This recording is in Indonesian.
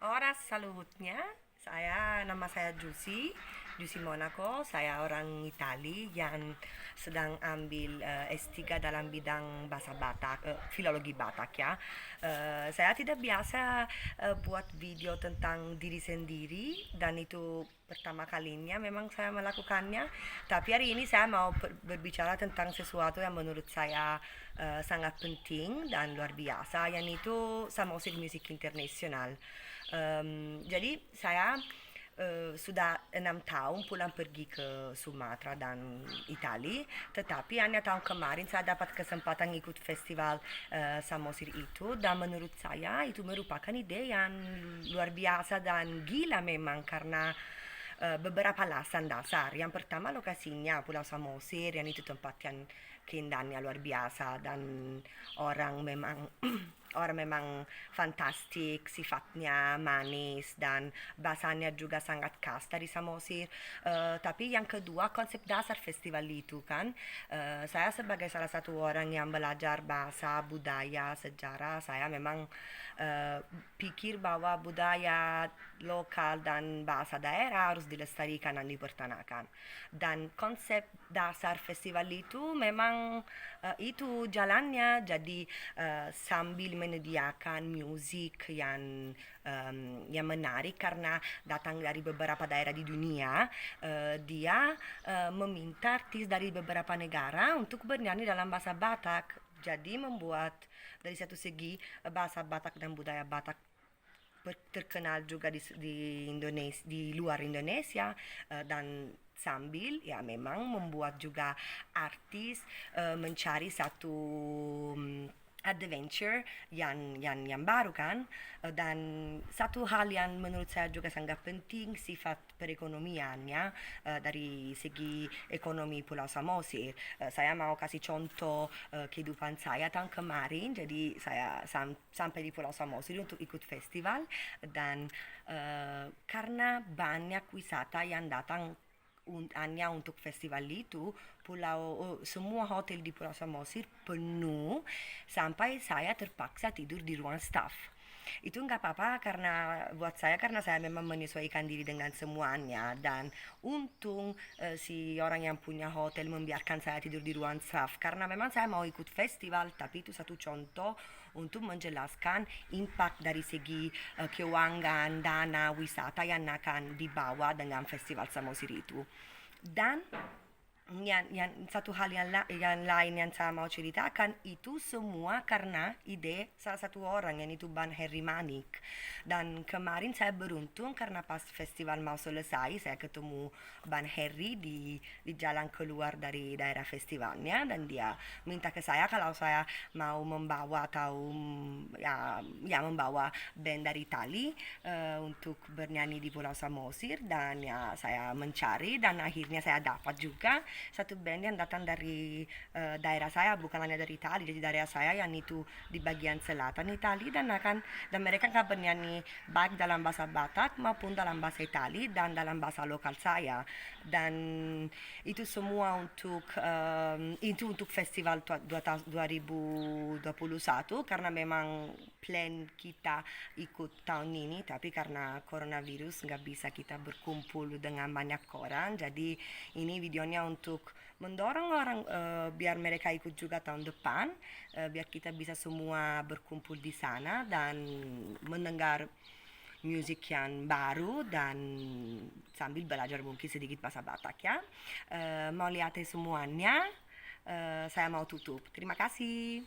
Ora salutnya, nama saya Juicy Monaco. Saya orang Itali yang sedang ambil S3 dalam bidang bahasa Batak, filologi Batak ya. Saya tidak biasa buat video tentang diri sendiri dan itu pertama kalinya memang saya melakukannya. Tapi hari ini saya mau berbicara tentang sesuatu yang menurut saya sangat penting dan luar biasa, yaitu Samosir Music Internasional. Jadi saya sudah 6 tahun pulang pergi ke Sumatera dan Itali, tetapi hanya tahun kemarin saya dapat kesempatan ikut festival Samosir itu, dan menurut saya itu merupakan ide yang luar biasa dan gila memang karena beberapa alasan dasar. Yang pertama lokasinya Pulau Samosir, yang itu tempat yang keindahannya luar biasa dan orang memang orang memang fantastik, sifatnya manis dan bahasanya juga sangat khas dari Samosir. Tapi yang kedua konsep dasar festival itu kan, saya sebagai salah satu orang yang belajar bahasa, budaya, sejarah, saya memang eh, pikir bahwa budaya lokal dan bahasa daerah harus dilestarikan dan dipertahankan. Dan konsep dasar festival itu memang itu jalannya, jadi sambil menyediakan musik yang menarik karena datang dari beberapa daerah di dunia, dia meminta artis dari beberapa negara untuk bernyanyi dalam bahasa Batak. Jadi membuat dari satu segi bahasa Batak dan budaya Batak terkenal juga di Indonesia, di luar Indonesia, dan sambil ya memang membuat juga artis mencari satu adventure yang baru kan. Dan satu hal yang menurut saya juga sangat penting, sifat perekonomiannya, dari segi ekonomi Pulau Samosir. Saya mau kasih contoh kehidupan saya tahun kemarin. Jadi saya sampai di Pulau Samosir untuk ikut festival, dan karena banyak wisata yang datang hanya untuk festival itu, semua hotel di Pulau Samosir penuh sampai saya terpaksa tidur di ruang staff. Itu nggak apa-apa karena buat saya, karena saya memang menyesuaikan diri dengan semuanya, dan untung si orang yang punya hotel membiarkan saya tidur di ruang staff karena memang saya mau ikut festival. Tapi itu satu contoh untuk menjelaskan impact dari segi keuangan, dana, wisata yang akan dibawa dengan festival Samosir itu. Dan yang satu hal yang lain yang saya mau ceritakan, itu semua karena ide salah satu orang, yang itu Bang Henry Manik. Dan kemarin saya beruntung karena pas festival mau selesai saya ketemu Bang Henry di jalan keluar dari daerah festivalnya, dan dia minta ke saya kalau saya mau membawa atau ya membawa band dari Itali untuk bernyanyi di Pulau Samosir. Dan ya saya mencari dan akhirnya saya dapat juga satu band yang datang dari daerah saya, bukan hanya dari Italia, jadi daerah saya yang itu di bagian selatan Italia, dan mereka akan bernyanyi baik dalam bahasa Batak maupun dalam bahasa Italia dan dalam bahasa lokal saya. Dan itu semua untuk festival 2021, karena memang plan kita ikut tahun ini, tapi karena coronavirus nggak bisa kita berkumpul dengan banyak orang. Jadi ini videonya untuk mendorong orang biar mereka ikut juga tahun depan, biar kita bisa semua berkumpul di sana dan mendengar musik yang baru dan sambil belajar mungkin sedikit bahasa Batak ya. Mau lihat semuanya, saya mau tutup. Terima kasih.